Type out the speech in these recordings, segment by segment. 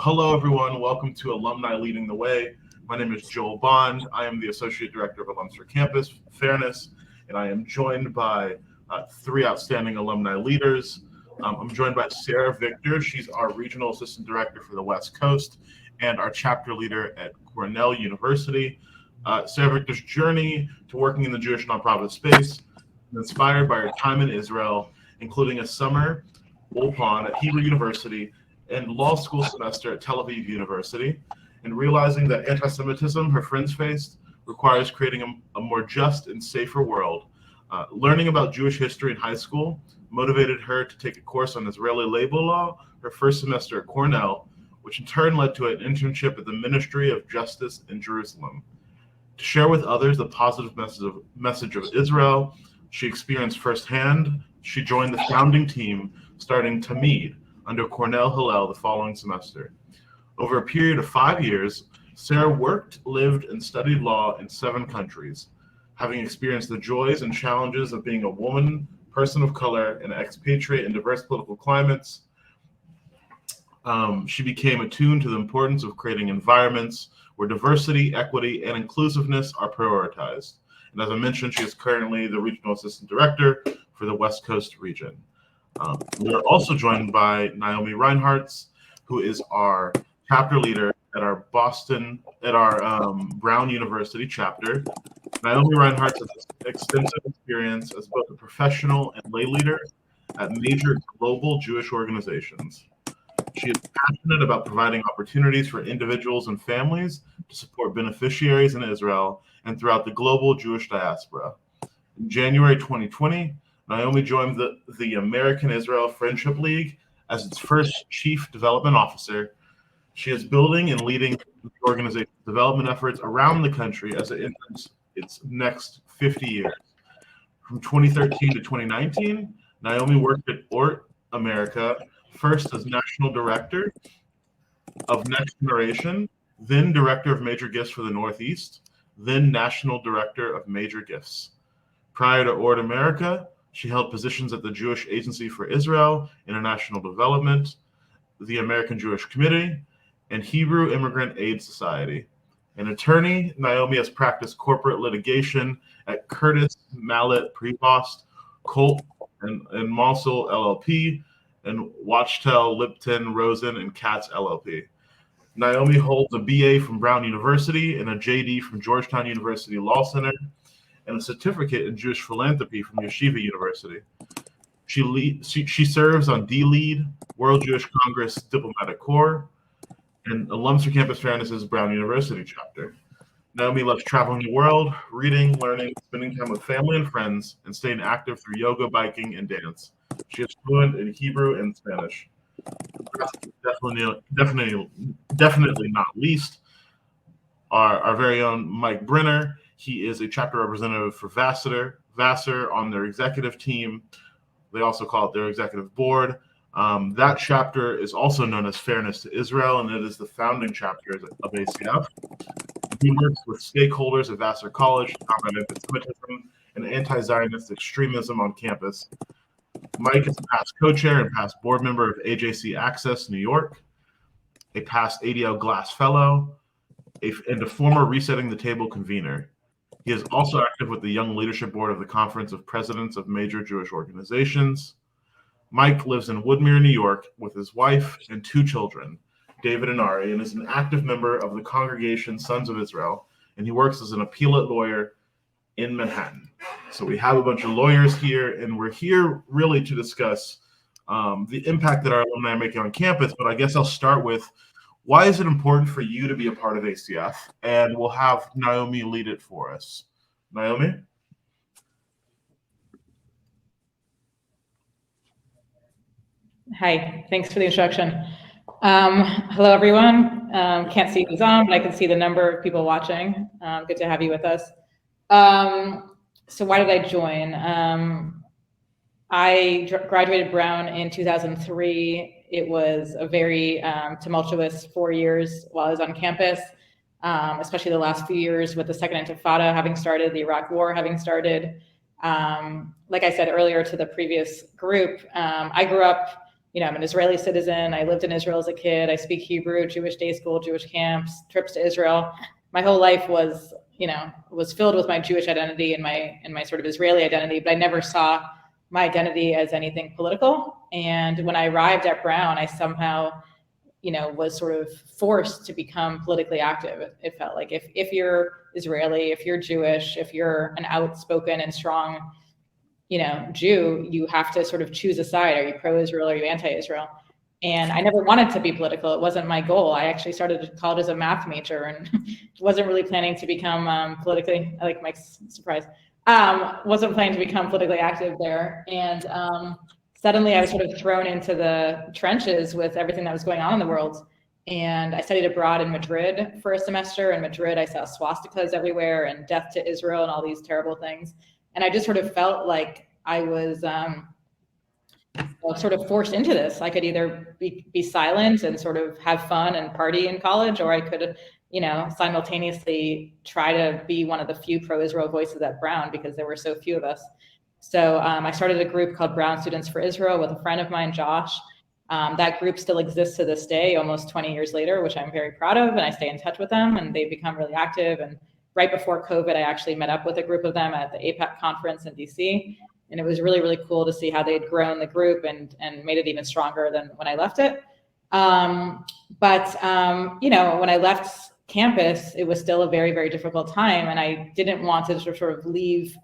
Hello, everyone. Welcome to Alumni Leading the Way. My name is Joel Bond. I am the Associate Director of Alums for Campus Fairness, and I am joined by three outstanding alumni leaders. I'm joined by Sarah Victor. She's our Regional Assistant Director for the West Coast and our chapter leader at Cornell University. Sarah Victor's journey to working in the Jewish nonprofit space is inspired by her time in Israel, including a summer ulpan at Hebrew University and law school semester at Tel Aviv University, and realizing that anti-Semitism her friends faced requires creating a more just and safer world. Learning about Jewish history in high school motivated her to take a course on Israeli labor law her first semester at Cornell, which in turn led to an internship at the Ministry of Justice in Jerusalem. To share with others the positive message of Israel she experienced firsthand, she joined the founding team starting Tamid under Cornell Hillel the following semester. Over a period of 5 years, Sarah worked, lived, and studied law in 7 countries. Having experienced the joys and challenges of being a woman, person of color, and expatriate in diverse political climates, she became attuned to the importance of creating environments where diversity, equity, and inclusiveness are prioritized. And as I mentioned, she is currently the Regional Assistant Director for the West Coast region. We are also joined by Naomi Reinhardt, who is our chapter leader at our Brown University chapter. Naomi Reinhardt has extensive experience as both a professional and lay leader at major global Jewish organizations. She is passionate about providing opportunities for individuals and families to support beneficiaries in Israel and throughout the global Jewish diaspora. In January 2020, Naomi joined the American Israel Friendship League as its first Chief Development Officer. She is building and leading the organization's development efforts around the country as it enters its next 50 years. From 2013 to 2019, Naomi worked at ORT America, first as National Director of Next Generation, then Director of Major Gifts for the Northeast, then National Director of Major Gifts. Prior to ORT America, she held positions at the Jewish Agency for Israel, International Development, the American Jewish Committee, and Hebrew Immigrant Aid Society. An attorney, Naomi has practiced corporate litigation at Curtis, Mallet, Prevost, Colt, and Mosul LLP, and Wachtel, Lipton, Rosen, and Katz LLP. Naomi holds a BA from Brown University and a JD from Georgetown University Law Center, and a certificate in Jewish philanthropy from Yeshiva University. She serves on D-Lead, World Jewish Congress Diplomatic Corps, and Alums for Campus Fairness's Brown University chapter. Naomi loves traveling the world, reading, learning, spending time with family and friends, and staying active through yoga, biking, and dance. She is fluent in Hebrew and Spanish. Definitely not least, our very own Mike Brenner. He is a chapter representative for Vassar on their executive team. They also call it their executive board. That chapter is also known as Fairness to Israel, and it is the founding chapter of ACF. He works with stakeholders at Vassar College to combat anti-Semitism and anti-Zionist extremism on campus. Mike is a past co-chair and past board member of AJC Access New York, a past ADL Glass Fellow, and a former Resetting the Table convener. He is also active with the Young Leadership Board of the Conference of Presidents of Major Jewish Organizations. Mike lives in Woodmere, New York, with his wife and 2 children, David and Ari, and is an active member of the congregation Sons of Israel, and he works as an appellate lawyer in Manhattan. So we have a bunch of lawyers here, and we're here really to discuss the impact that our alumni are making on campus, but I guess I'll start with, why is it important for you to be a part of ACF? And we'll have Naomi lead it for us. Naomi? Hi, thanks for the introduction. Hello, everyone. Can't see who's on, but I can see the number of people watching. Good to have you with us. So why did I join? I graduated Brown in 2003. It was a very tumultuous 4 years while I was on campus, especially the last few years with the Second Intifada having started, the Iraq War having started. Like I said earlier to the previous group, I grew up I'm an Israeli citizen. I lived in Israel as a kid. I speak Hebrew, Jewish day school, Jewish camps, trips to Israel. My whole life was filled with my Jewish identity and my sort of Israeli identity, but I never saw my identity as anything political. And when I arrived at Brown, I somehow, was sort of forced to become politically active. It felt like if you're Israeli, if you're Jewish, if you're an outspoken and strong, Jew, you have to sort of choose a side. Are you pro-Israel or are you anti-Israel? And I never wanted to be political. It wasn't my goal. I actually started college as a math major and wasn't really planning to become politically, I like Mike's surprise, wasn't planning to become politically active there. And suddenly I was sort of thrown into the trenches with everything that was going on in the world. And I studied abroad in Madrid for a semester. In Madrid, I saw swastikas everywhere and death to Israel and all these terrible things. And I just sort of felt like I was sort of forced into this. I could either be silent and sort of have fun and party in college, or I could, simultaneously try to be one of the few pro-Israel voices at Brown because there were so few of us. So I started a group called Brown Students for Israel with a friend of mine, Josh. That group still exists to this day, almost 20 years later, which I'm very proud of, and I stay in touch with them, and they've become really active. And right before COVID, I actually met up with a group of them at the APAC conference in DC, and it was really, really cool to see how they'd grown the group and made it even stronger than when I left it. But when I left campus, it was still a very, very difficult time, and I didn't want to sort of leave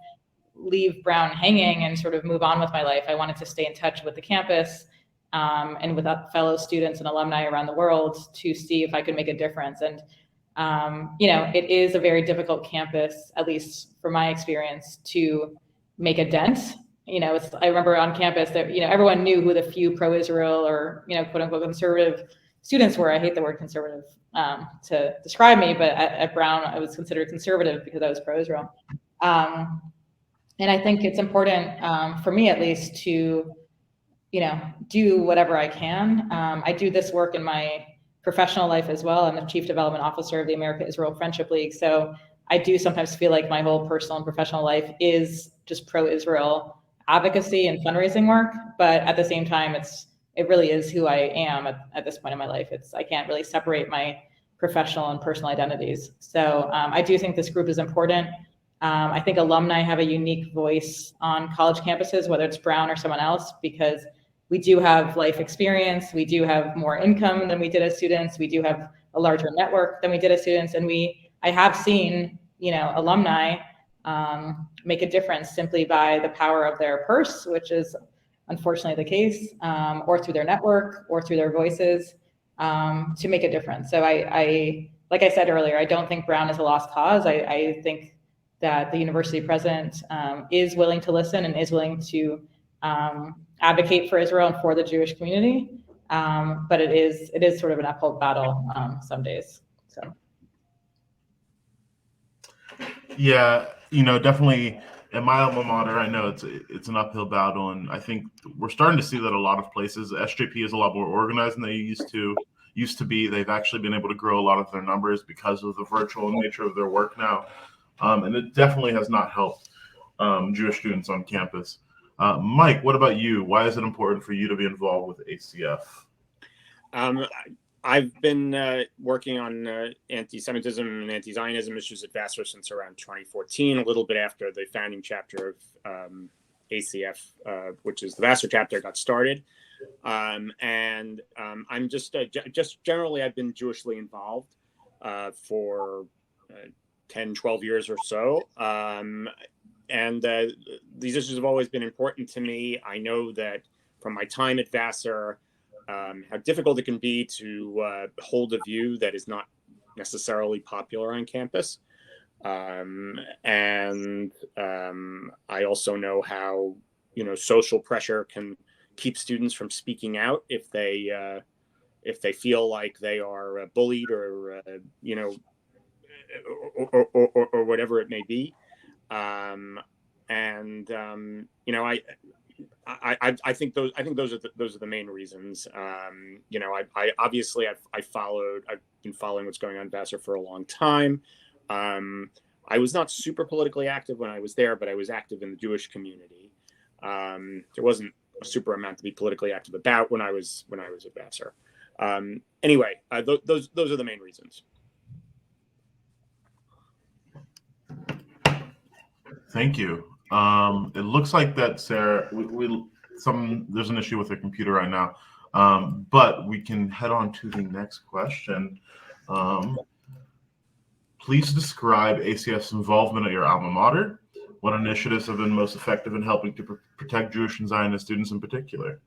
Brown hanging and sort of move on with my life. I wanted to stay in touch with the campus and with fellow students and alumni around the world to see if I could make a difference. And it is a very difficult campus, at least from my experience, to make a dent. I remember on campus that, everyone knew who the few pro-Israel or, quote unquote conservative students were. I hate the word conservative to describe me, but at Brown, I was considered conservative because I was pro-Israel. And I think it's important for me, at least, to, do whatever I can. I do this work in my professional life as well. I'm the Chief Development Officer of the America-Israel Friendship League. So I do sometimes feel like my whole personal and professional life is just pro-Israel advocacy and fundraising work. But at the same time, it really is who I am at this point in my life. I can't really separate my professional and personal identities. So I do think this group is important. I think alumni have a unique voice on college campuses, whether it's Brown or someone else, because we do have life experience. We do have more income than we did as students. We do have a larger network than we did as students. And I have seen, alumni make a difference simply by the power of their purse, which is unfortunately the case, or through their network or through their voices to make a difference. So I like I said earlier, I don't think Brown is a lost cause. I think that the university president is willing to listen and is willing to advocate for Israel and for the Jewish community. But it is sort of an uphill battle some days. So. Yeah, definitely in my alma mater, I know it's an uphill battle, and I think we're starting to see that a lot of places. SJP is a lot more organized than they used to be. They've actually been able to grow a lot of their numbers because of the virtual nature of their work now. And it definitely has not helped Jewish students on campus. Mike, what about you? Why is it important for you to be involved with ACF? I've been working on anti-Semitism and anti-Zionism issues at Vassar since around 2014, a little bit after the founding chapter of ACF, which is the Vassar chapter, got started. And I'm just generally, I've been Jewishly involved for 10, 12 years or so. And these issues have always been important to me. I know that from my time at Vassar, how difficult it can be to hold a view that is not necessarily popular on campus. And I also know how, social pressure can keep students from speaking out if they feel like they are bullied or whatever it may be. I think those are the main reasons. I've been following what's going on in Vassar for a long time. I was not super politically active when I was there, but I was active in the Jewish community. There wasn't a super amount to be politically active about when I was at Vassar. Anyway, those are the main reasons. Thank you. It looks like that, Sarah. There's an issue with the computer right now, but we can head on to the next question. Please describe ACF's involvement at your alma mater. What initiatives have been most effective in helping to protect Jewish and Zionist students in particular?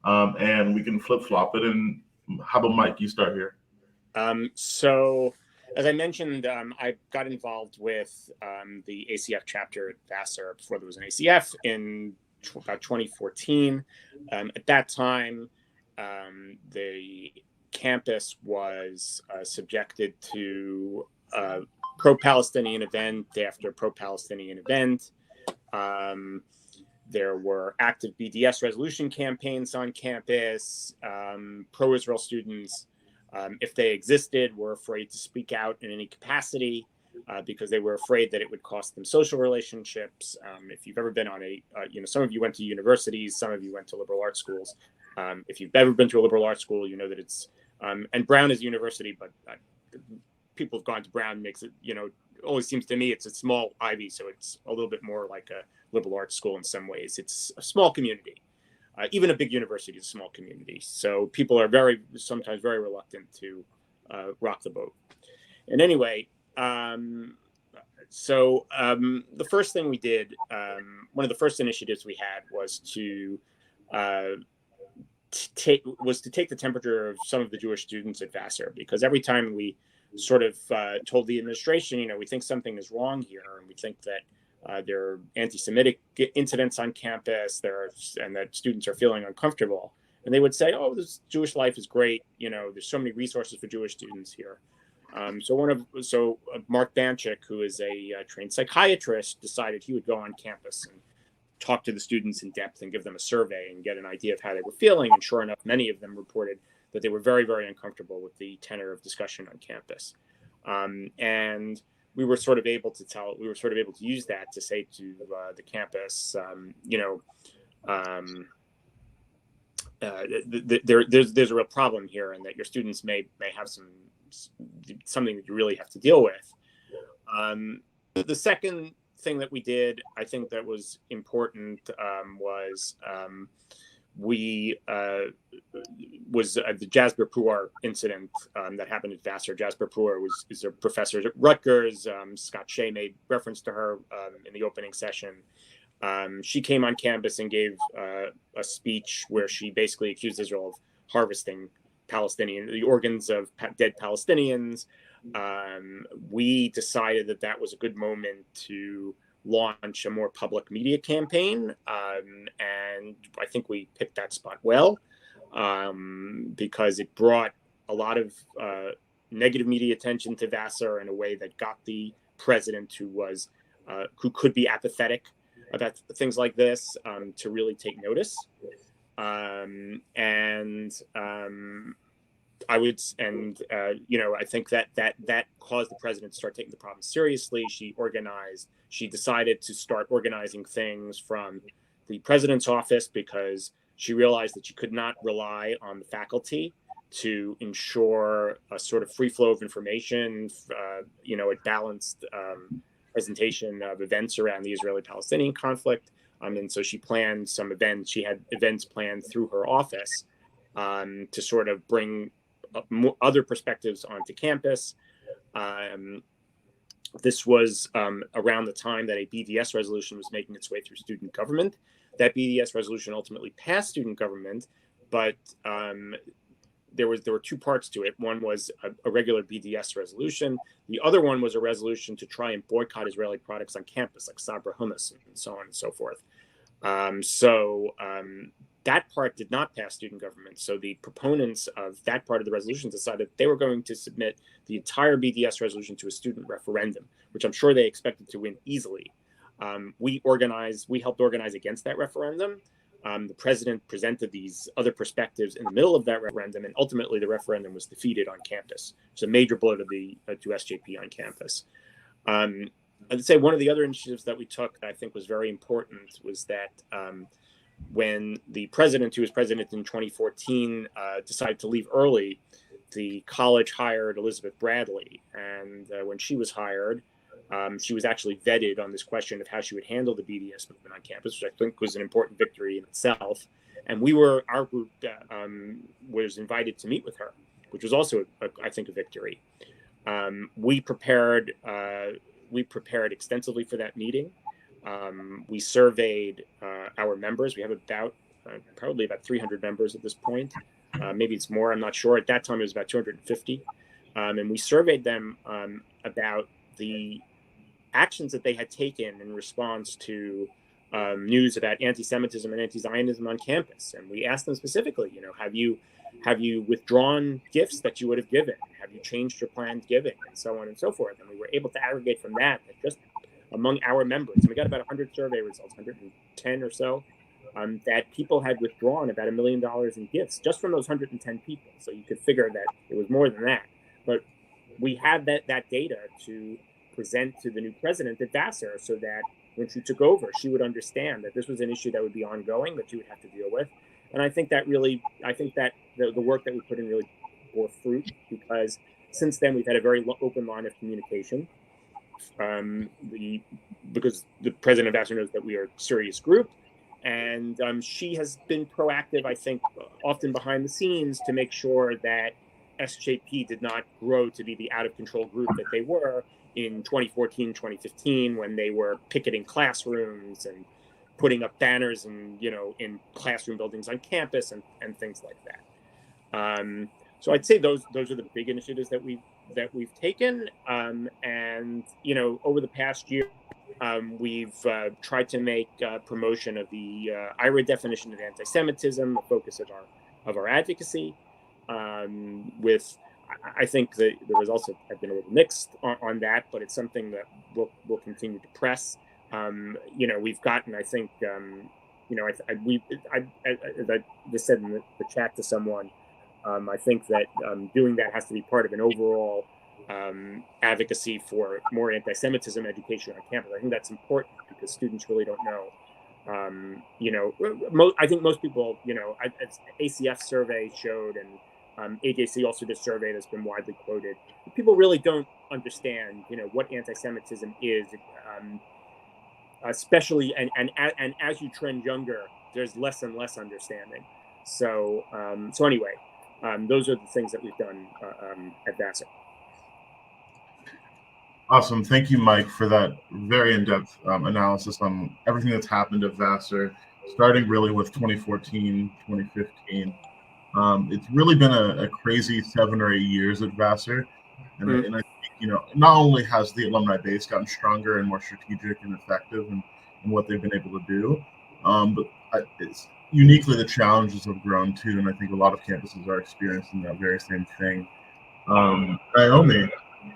And we can flip-flop it. And how about Mike? You start here. So, as I mentioned, I got involved with the ACF chapter at Vassar before there was an ACF in about 2014. At that time, the campus was subjected to pro-Palestinian event after pro-Palestinian event. There were active BDS resolution campaigns on campus. Pro-Israel students, if they existed, were afraid to speak out in any capacity because they were afraid that it would cost them social relationships. If you've ever been on some of you went to universities, some of you went to liberal arts schools. If you've ever been to a liberal arts school, you know that it's, and Brown is a university, but people have gone to Brown, makes it, always seems to me it's a small Ivy, so it's a little bit more like a liberal arts school in some ways. It's a small community. Even a big university is a small community. So people are sometimes very reluctant to rock the boat. And anyway, the first thing we did, one of the first initiatives we had was to take the temperature of some of the Jewish students at Vassar, because every time we sort of told the administration, we think something is wrong here, and we think that there are anti-Semitic incidents on campus, and that students are feeling uncomfortable. And they would say, "Oh, this Jewish life is great. There's so many resources for Jewish students here." So Mark Banchik, who is a trained psychiatrist, decided he would go on campus and talk to the students in depth and give them a survey and get an idea of how they were feeling. And sure enough, many of them reported that they were very, very uncomfortable with the tenor of discussion on campus. And we were sort of able to use that to say to the campus, there's a real problem here, and that your students may have something that you really have to deal with. The second thing that we did, I think that was important, was the Jasper Puar incident that happened at Vassar. Jasper Puar is a professor at Rutgers. Scott Shea made reference to her in the opening session. She came on campus and gave a speech where she basically accused Israel of harvesting the organs of dead Palestinians. We decided that was a good moment to launch a more public media campaign, and I think we picked that spot well, because it brought a lot of negative media attention to Vassar in a way that got the president, who could be apathetic about things like this, to really take notice. I think that caused the president to start taking the problem seriously. She decided to start organizing things from the president's office, because she realized that she could not rely on the faculty to ensure a sort of free flow of information, a balanced presentation of events around the Israeli-Palestinian conflict. And so she planned some events. She had events planned through her office to sort of bring other perspectives onto campus. This was around the time that a BDS resolution was making its way through student government. That BDS resolution ultimately passed student government, but there were two parts to it. One was a regular BDS resolution. The other one was a resolution to try and boycott Israeli products on campus, like Sabra hummus and so on and so forth. That part did not pass student government. So the proponents of that part of the resolution decided they were going to submit the entire BDS resolution to a student referendum, which I'm sure they expected to win easily. We helped organize against that referendum. The president presented these other perspectives in the middle of that referendum, and ultimately the referendum was defeated on campus. It's a major blow to SJP on campus. I'd say one of the other initiatives that we took that I think was very important was that when the president, who was president in 2014, decided to leave early, the college hired Elizabeth Bradley. And when she was hired, she was actually vetted on this question of how she would handle the BDS movement on campus, which I think was an important victory in itself. And our group was invited to meet with her, which was also, I think, a victory. We prepared extensively for that meeting. We surveyed our members. We have probably about 300 members at this point. Maybe it's more, I'm not sure. At that time, it was about 250. And we surveyed them about the actions that they had taken in response to news about anti-Semitism and anti-Zionism on campus. And we asked them specifically, have you withdrawn gifts that you would have given? Have you changed your planned giving? And so on and so forth. And we were able to aggregate from that just among our members. And we got about 100 survey results, 110 or so, that people had withdrawn about $1 million in gifts just from those 110 people. So you could figure that it was more than that. But we had that data to present to the new president at Vassar so that when she took over, she would understand that this was an issue that would be ongoing, that she would have to deal with. And I think that the work that we put in really bore fruit, because since then we've had a very open line of communication. Because the president of Vassar knows that we are a serious group, and she has been proactive, I think, often behind the scenes to make sure that SJP did not grow to be the out-of-control group that they were in 2014, 2015, when they were picketing classrooms and putting up banners and, in classroom buildings on campus and things like that. So I'd say those are the big initiatives that we've taken. And, over the past year, we've tried to make promotion of the IRA definition of anti-Semitism, the focus of our advocacy. I think that the results have been a little mixed on that, but it's something that we'll continue to press. We've gotten, I think, as I just said in the chat to someone, I think that doing that has to be part of an overall advocacy for more anti-Semitism education on campus. I think that's important because students really don't know. I think most people, as ACF survey showed, and AJC also did a survey that's been widely quoted. People really don't understand, what anti-Semitism is, especially and as you trend younger, there's less and less understanding. So anyway, those are the things that we've done at Vassar. Awesome. Thank you, Mike, for that very in-depth analysis on everything that's happened at Vassar, starting really with 2014, 2015. It's really been a crazy 7 or 8 years at Vassar. And I think, not only has the alumni base gotten stronger and more strategic and effective in what they've been able to do, but it's uniquely the challenges have grown too. And I think a lot of campuses are experiencing that very same thing. Naomi,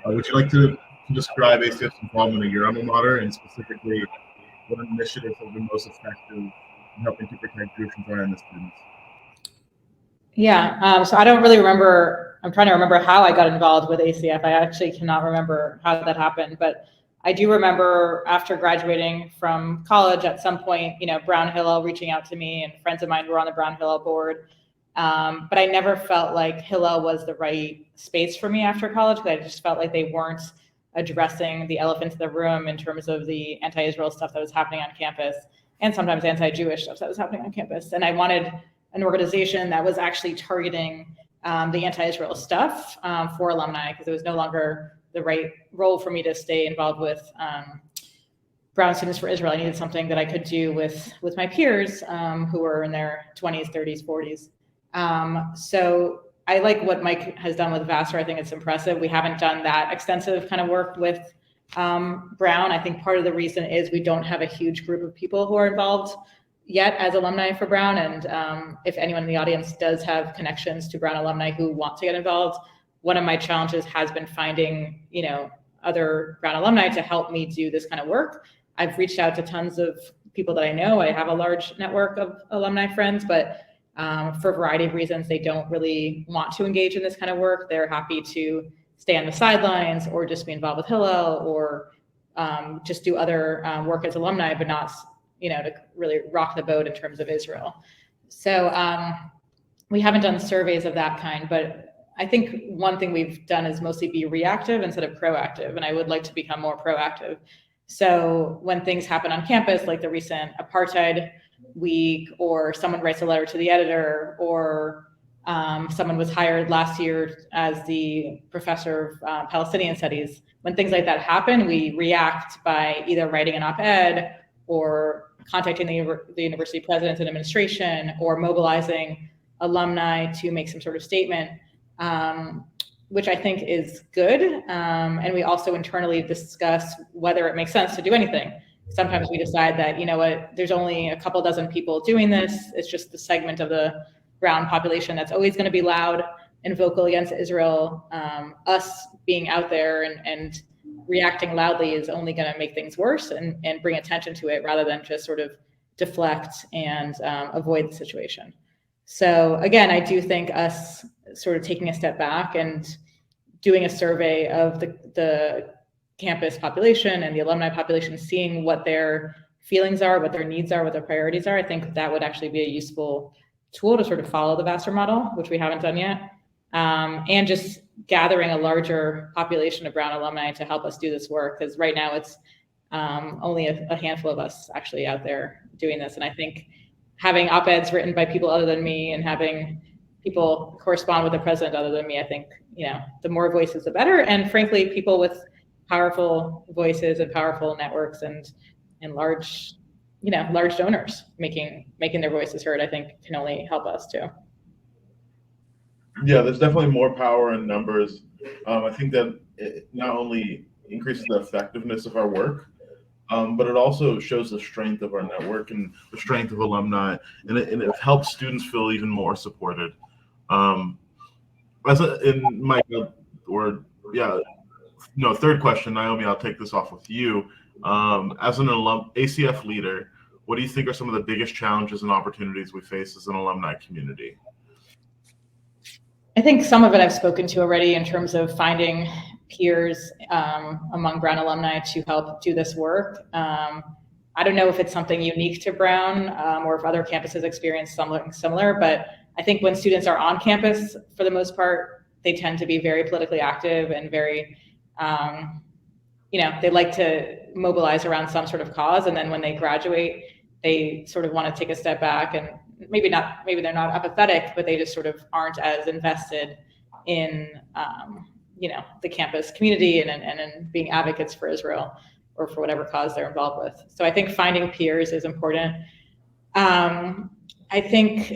would you like to describe ACF's involvement in your alma mater, and specifically what initiatives have been most effective in helping to protect Jewish and Zionist students? Yeah, so I don't really remember. I'm trying to remember how I got involved with ACF. I actually cannot remember how that happened, but I do remember after graduating from college at some point, Brown Hillel reaching out to me, and friends of mine who were on the Brown Hillel board. But I never felt like Hillel was the right space for me after college, because I just felt like they weren't addressing the elephant in the room in terms of the anti-Israel stuff that was happening on campus, and sometimes anti-Jewish stuff that was happening on campus. And I wanted an organization that was actually targeting the anti-Israel stuff for alumni, because it was no longer the right role for me to stay involved with Brown Students for Israel. I needed something that I could do with my peers who were in their 20s, 30s, 40s. So I like what Mike has done with Vassar. I think it's impressive. We haven't done that extensive kind of work with Brown. I think part of the reason is we don't have a huge group of people who are involved yet as alumni for Brown. And if anyone in the audience does have connections to Brown alumni who want to get involved, one of my challenges has been finding, other Brown alumni to help me do this kind of work. I've reached out to tons of people that I know. I have a large network of alumni friends, but for a variety of reasons, they don't really want to engage in this kind of work. They're happy to stay on the sidelines or just be involved with Hillel or just do other work as alumni, but not to really rock the boat in terms of Israel. So we haven't done surveys of that kind, but I think one thing we've done is mostly be reactive instead of proactive, and I would like to become more proactive. So when things happen on campus, like the recent apartheid week, or someone writes a letter to the editor, or someone was hired last year as the professor of Palestinian studies. When things like that happen, we react by either writing an op-ed or contacting the university president and administration, or mobilizing alumni to make some sort of statement, which I think is good. And we also internally discuss whether it makes sense to do anything. Sometimes we decide that, there's only a couple dozen people doing this. It's just the segment of the brown population that's always going to be loud and vocal against Israel. Us being out there and reacting loudly is only going to make things worse and bring attention to it, rather than just sort of deflect and avoid the situation. So again, I do think us sort of taking a step back and doing a survey of the campus population and the alumni population, seeing what their feelings are, what their needs are, what their priorities are, I think that would actually be a useful tool to sort of follow the Vassar model, which we haven't done yet. And just gathering a larger population of Brown alumni to help us do this work, because right now it's only a handful of us actually out there doing this. And I think having op-eds written by people other than me and having people correspond with the president other than me, I think, the more voices, the better. And frankly, people with powerful voices and powerful networks and large donors making their voices heard, I think can only help us too. Yeah, there's definitely more power in numbers. I think that it not only increases the effectiveness of our work, but it also shows the strength of our network and the strength of alumni, and it helps students feel even more supported. Third question, Naomi, I'll take this off with you. As an ACF leader, what do you think are some of the biggest challenges and opportunities we face as an alumni community? I think some of it I've spoken to already in terms of finding peers among Brown alumni to help do this work. I don't know if it's something unique to Brown or if other campuses experience something similar, but I think when students are on campus, for the most part, they tend to be very politically active and very, they like to mobilize around some sort of cause. And then when they graduate, they sort of want to take a step back, and maybe they're not apathetic, but they just sort of aren't as invested in, the campus community and in being advocates for Israel or for whatever cause they're involved with. So I think finding peers is important. I think,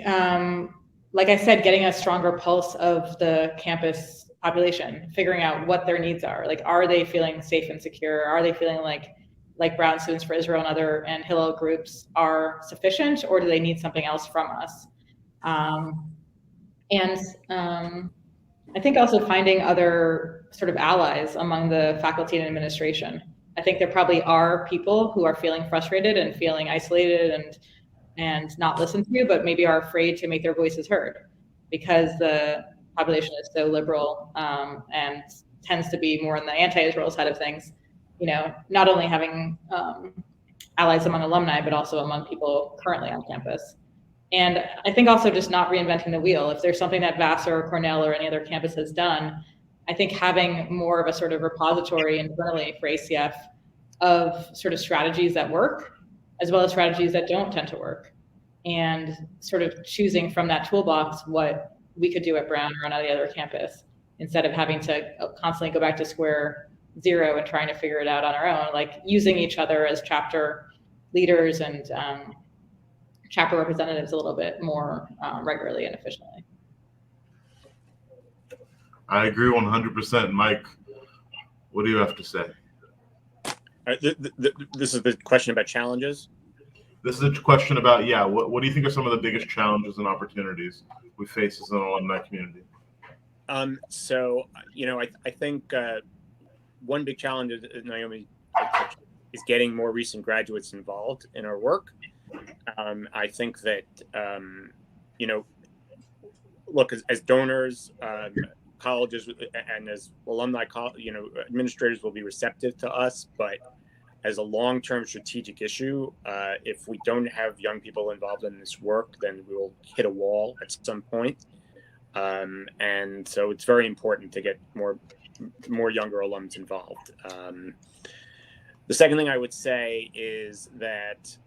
like I said, getting a stronger pulse of the campus population, figuring out what their needs are. Like, are they feeling safe and secure? Are they feeling like Brown Students for Israel and Hillel groups are sufficient, or do they need something else from us? I think also finding other sort of allies among the faculty and administration. I think there probably are people who are feeling frustrated and feeling isolated and not listened to, but maybe are afraid to make their voices heard because the population is so liberal and tends to be more on the anti-Israel side of things. Not only having allies among alumni, but also among people currently on campus. And I think also just not reinventing the wheel. If there's something that Vassar or Cornell or any other campus has done, I think having more of a sort of repository internally for ACF of sort of strategies that work, as well as strategies that don't tend to work, and sort of choosing from that toolbox what we could do at Brown or on any other campus, instead of having to constantly go back to square zero and trying to figure it out on our own, like using each other as chapter leaders and chapter representatives a little bit more regularly and efficiently. I agree 100%. Mike, what do you have to say? This is the question about challenges? This is a question about, what do you think are some of the biggest challenges and opportunities we face as an alumni community? So, I think one big challenge, Naomi, is getting more recent graduates involved in our work. I think that, look, as donors, colleges and as alumni, administrators will be receptive to us, but as a long-term strategic issue. If we don't have young people involved in this work, then we will hit a wall at some point. And so it's very important to get more younger alums involved. The second thing I would say is that,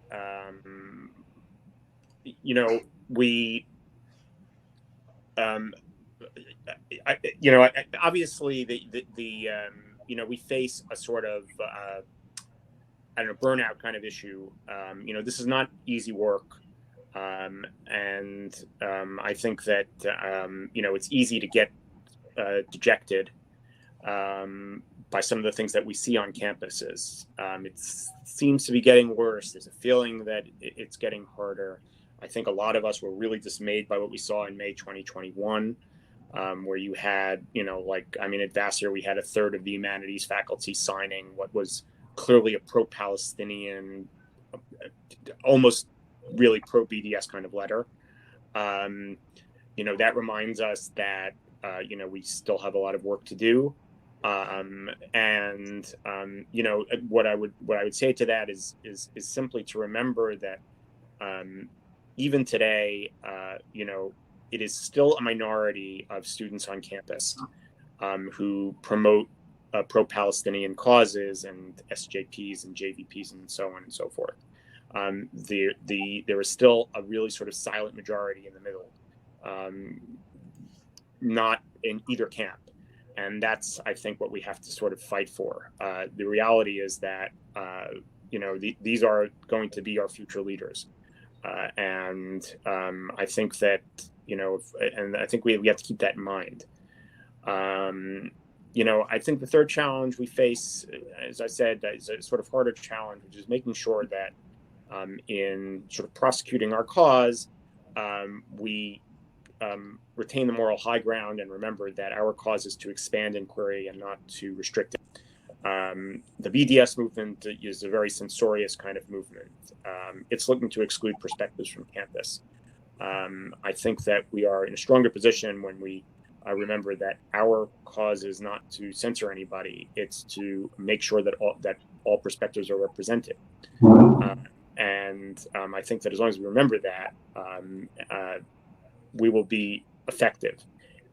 obviously we face a sort of, burnout kind of issue. This is not easy work. And I think that, it's easy to get dejected by some of the things that we see on campuses. It seems to be getting worse. There's a feeling that it's getting harder. I think a lot of us were really dismayed by what we saw in May 2021, where you had, at Vassar, we had a third of the humanities faculty signing what was clearly a pro-Palestinian, almost really pro-BDS kind of letter. That reminds us that, we still have a lot of work to do. What I would say to that is simply to remember that even today, it is still a minority of students on campus who promote pro-Palestinian causes and SJPs and JVPs and so on and so forth. There is still a really sort of silent majority in the middle, not in either camp. And that's, I think, what we have to sort of fight for. The reality is that, these are going to be our future leaders. And I think that, and I think we have to keep that in mind. I think the third challenge we face, as I said, is a sort of harder challenge, which is making sure that in sort of prosecuting our cause, we retain the moral high ground and remember that our cause is to expand inquiry and not to restrict it. The BDS movement is a very censorious kind of movement. It's looking to exclude perspectives from campus. I think that we are in a stronger position when we remember that our cause is not to censor anybody; it's to make sure that all perspectives are represented. I think that as long as we remember that, we will be effective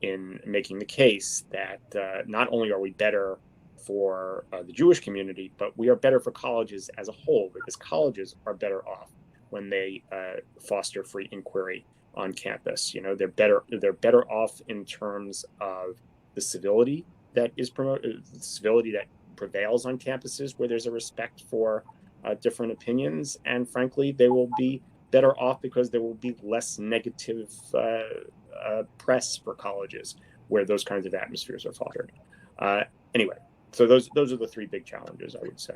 in making the case that not only are we better for the Jewish community, but we are better for colleges as a whole, because colleges are better off when they foster free inquiry on campus. They're better off in terms of the civility that is promoted, the civility that prevails on campuses where there's a respect for different opinions, and frankly, they will be better off because there will be less negative press for colleges where those kinds of atmospheres are fostered. Anyway, so those are the three big challenges, I would say.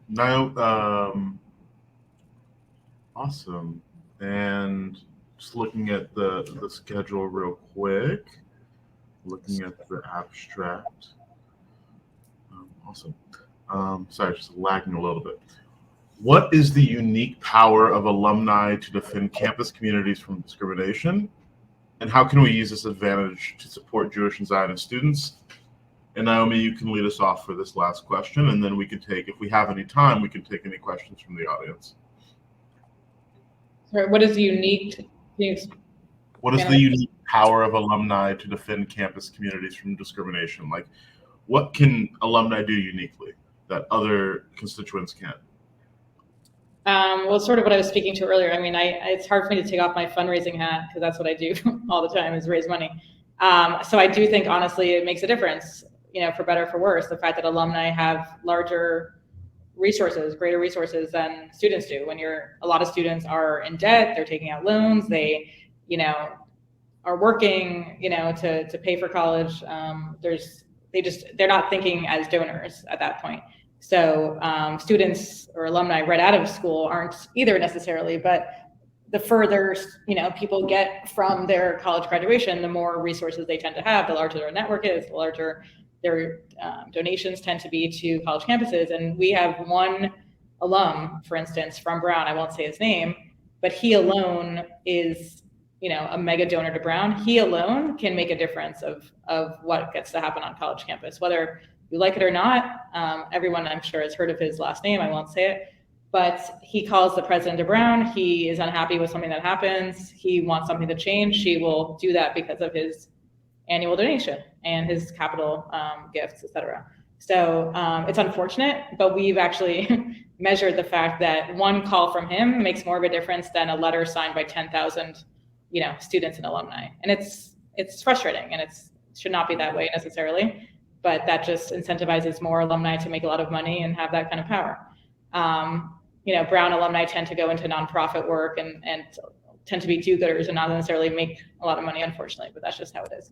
Now, awesome. And just looking at the schedule real quick, looking at the abstract. Awesome. Sorry, just lagging a little bit. What is the unique power of alumni to defend campus communities from discrimination? And how can we use this advantage to support Jewish and Zionist students? And Naomi, you can lead us off for this last question, and then we can take, if we have any time, we can take any questions from the audience. Sorry, what is the unique? What is the unique power of alumni to defend campus communities from discrimination? Like, what can alumni do uniquely that other constituents can't? Well, sort of what I was speaking to earlier. I mean, it's hard for me to take off my fundraising hat because that's what I do all the time is raise money. So I do think, honestly, it makes a difference, for better or for worse, the fact that alumni have larger resources, greater resources than students do. When a lot of students are in debt, they're taking out loans, they, are working, to pay for college. They're not thinking as donors at that point. So students or alumni right out of school aren't either necessarily, but the further, people get from their college graduation, the more resources they tend to have, the larger their network is, the larger their donations tend to be to college campuses. And we have one alum, for instance, from Brown, I won't say his name, but he alone is, a mega donor to Brown. He alone can make a difference of what gets to happen on college campus, whether you like it or not. Everyone, I'm sure, has heard of his last name. I won't say it. But he calls the president a Brown. He is unhappy with something that happens. He wants something to change. He will do that because of his annual donation and his capital gifts, et cetera. So it's unfortunate, but we've actually measured the fact that one call from him makes more of a difference than a letter signed by 10,000, students and alumni. And it's frustrating, and it should not be that way necessarily, but that just incentivizes more alumni to make a lot of money and have that kind of power. Brown alumni tend to go into nonprofit work and tend to be do-gooders and not necessarily make a lot of money, unfortunately, but that's just how it is.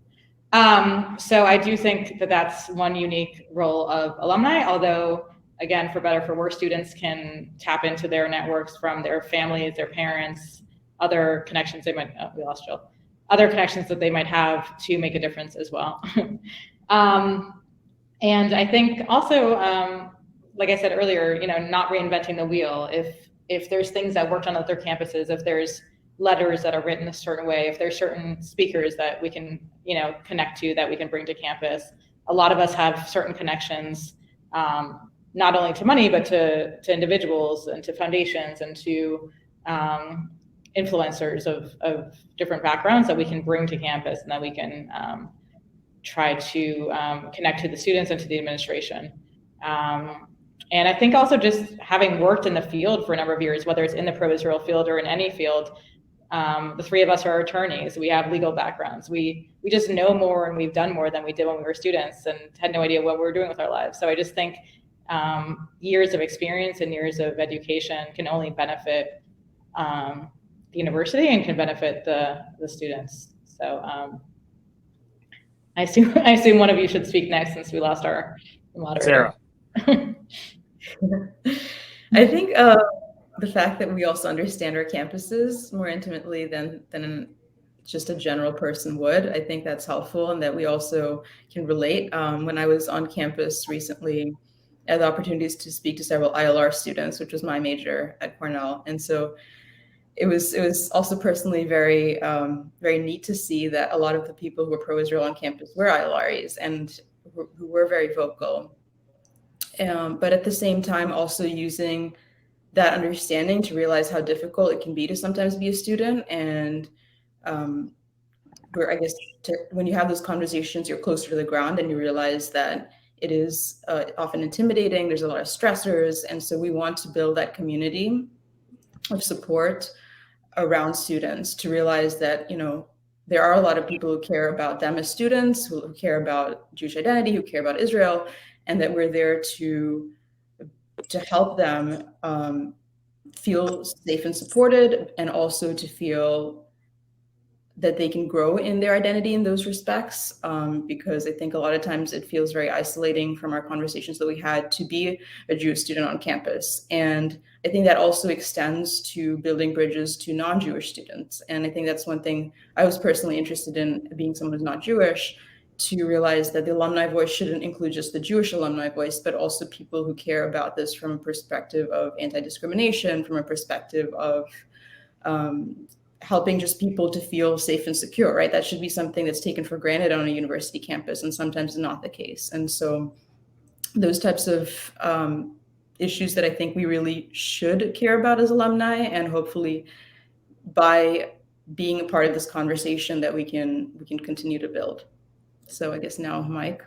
So I do think that that's one unique role of alumni, although, again, for better, for worse, students can tap into their networks from their families, their parents, other connections they might, we lost Jill, other connections that they might have to make a difference as well. And I think also, like I said earlier, not reinventing the wheel. If there's things that worked on other campuses, if there's letters that are written a certain way, if there's certain speakers that we can, connect to, that we can bring to campus. A lot of us have certain connections, not only to money, but to individuals and to foundations and to influencers of different backgrounds that we can bring to campus and that we can try to connect to the students and to the administration. And I think also just having worked in the field for a number of years, whether it's in the pro-Israel field or in any field, the three of us are attorneys. We have legal backgrounds. We just know more and we've done more than we did when we were students and had no idea what we were doing with our lives. So I just think years of experience and years of education can only benefit the university and can benefit the students. So I assume one of you should speak next since we lost our moderator. Sarah. I think the fact that we also understand our campuses more intimately than just a general person would, I think that's helpful, and that we also can relate. When I was on campus recently, I had the opportunities to speak to several ILR students, which was my major at Cornell, and so it was also personally very very neat to see that a lot of the people who were pro-Israel on campus were ILRs and who were very vocal. But at the same time, also using that understanding to realize how difficult it can be to sometimes be a student. And where I guess when you have those conversations, you're closer to the ground and you realize that it is often intimidating. There's a lot of stressors. And so we want to build that community of support around students to realize that, there are a lot of people who care about them as students, who care about Jewish identity, who care about Israel, and that we're there to help them feel safe and supported, and also to feel that they can grow in their identity in those respects. Because I think a lot of times it feels very isolating from our conversations that we had to be a Jewish student on campus. And I think that also extends to building bridges to non-Jewish students. And I think that's one thing I was personally interested in, being someone who's not Jewish, to realize that the alumni voice shouldn't include just the Jewish alumni voice, but also people who care about this from a perspective of anti-discrimination, from a perspective of helping just people to feel safe and secure, right? That should be something that's taken for granted on a university campus, and sometimes not the case. And so those types of issues that I think we really should care about as alumni, and hopefully by being a part of this conversation that we can continue to build. So I guess now, Mike.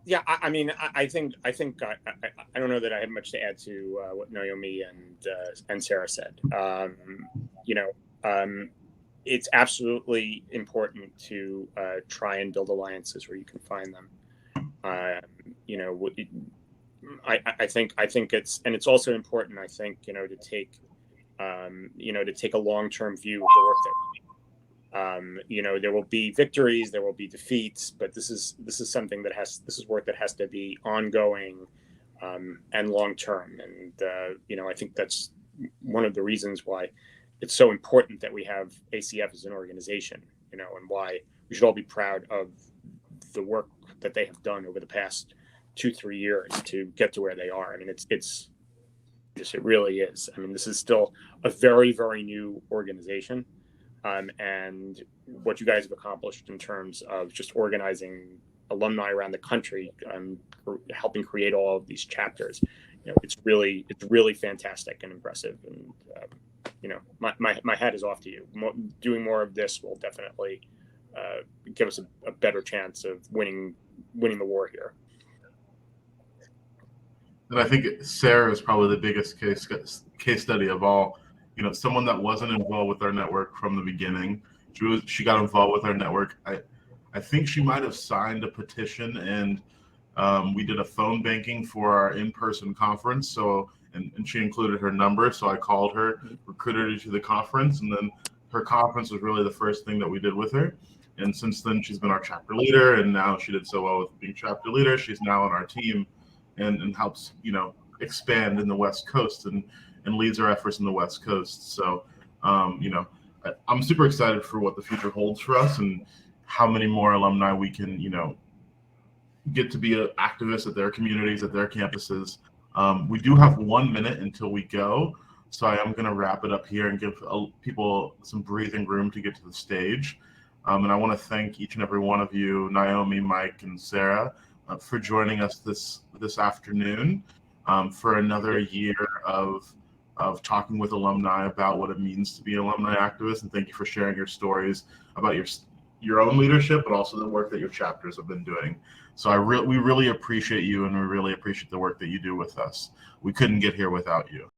Yeah, I mean, I think I don't know that I have much to add to what Naomi and Sarah said. It's absolutely important to try and build alliances where you can find them. I think it's also important, I think, to take a long-term view of the work that we do. There will be victories, there will be defeats, but this is something this is work that has to be ongoing and long-term. And I think that's one of the reasons why it's so important that we have ACF as an organization, and why we should all be proud of the work that they have done over the past 2-3 years to get to where they are. I mean, it really is. I mean, this is still a very, very new organization. and what you guys have accomplished in terms of just organizing alumni around the country, helping create all of these chapters. It's really fantastic and impressive. And my hat is off to you. Doing more of this will definitely give us a better chance of winning the war here. And I think Sarah is probably the biggest case study of all. Someone that wasn't involved with our network from the beginning. She got involved with our network. I think she might have signed a petition, and we did a phone banking for our in-person conference. So, and she included her number. So I called her, recruited her to the conference, and then her conference was really the first thing that we did with her. And since then, she's been our chapter leader, and now she did so well with being chapter leader. She's now on our team and helps, expand in the West Coast and leads our efforts in the West Coast. So, I'm super excited for what the future holds for us and how many more alumni we can, get to be activists at their communities, at their campuses. We do have 1 minute until we go. So I am going to wrap it up here and give people some breathing room to get to the stage. And I want to thank each and every one of you, Naomi, Mike, and Sarah, for joining us this afternoon for another year of talking with alumni about what it means to be an alumni activist. And thank you for sharing your stories about your own leadership, but also the work that your chapters have been doing. So we really appreciate you, and we really appreciate the work that you do with us. We couldn't get here without you.